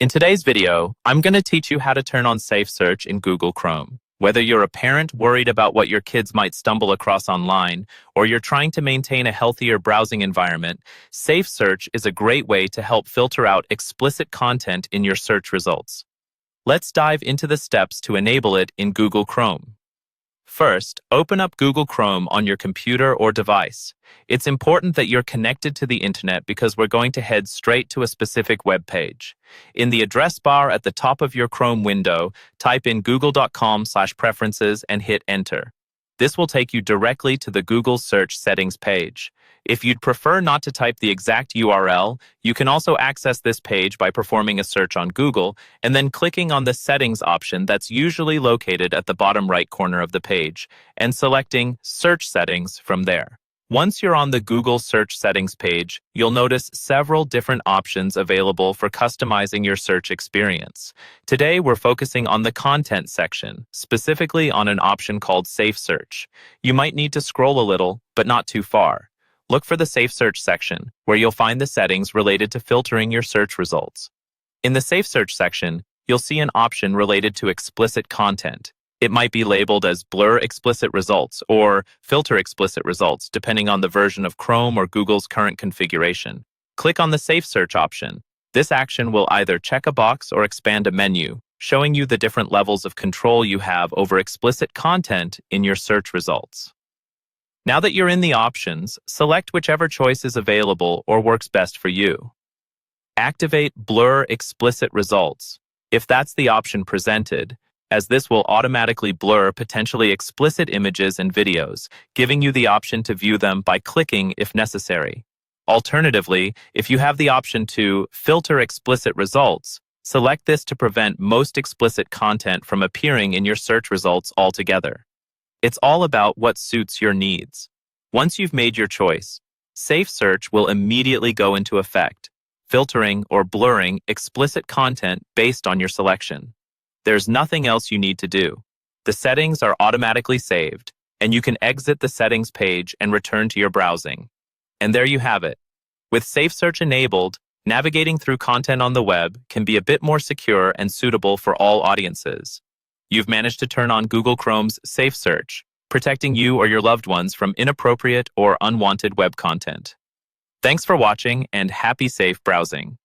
In today's video, I'm going to teach you how to turn on Safe Search in Google Chrome. Whether you're a parent worried about what your kids might stumble across online, or you're trying to maintain a healthier browsing environment, Safe Search is a great way to help filter out explicit content in your search results. Let's dive into the steps to enable it in Google Chrome. First, open up Google Chrome on your computer or device. It's important that you're connected to the internet because we're going to head straight to a specific web page. In the address bar at the top of your Chrome window, type in google.com/preferences and hit enter. This will take you directly to the Google search settings page. If you'd prefer not to type the exact URL, you can also access this page by performing a search on Google and then clicking on the settings option that's usually located at the bottom right corner of the page and selecting Search Settings from there. Once you're on the Google search settings page, you'll notice several different options available for customizing your search experience. Today, we're focusing on the content section, specifically on an option called Safe Search. You might need to scroll a little, but not too far. Look for the Safe Search section, where you'll find the settings related to filtering your search results. In the Safe Search section, you'll see an option related to explicit content. It might be labeled as Blur Explicit Results or Filter Explicit Results, depending on the version of Chrome or Google's current configuration. Click on the Safe Search option. This action will either check a box or expand a menu, showing you the different levels of control you have over explicit content in your search results. Now that you're in the options, select whichever choice is available or works best for you. Activate Blur Explicit Results, if that's the option presented, as this will automatically blur potentially explicit images and videos, giving you the option to view them by clicking if necessary. Alternatively, if you have the option to Filter Explicit Results, select this to prevent most explicit content from appearing in your search results altogether. It's all about what suits your needs. Once you've made your choice, Safe Search will immediately go into effect, filtering or blurring explicit content based on your selection. There's nothing else you need to do. The settings are automatically saved, and you can exit the settings page and return to your browsing. And there you have it. With Safe Search enabled, navigating through content on the web can be a bit more secure and suitable for all audiences. You've managed to turn on Google Chrome's Safe Search, protecting you or your loved ones from inappropriate or unwanted web content. Thanks for watching and happy safe browsing.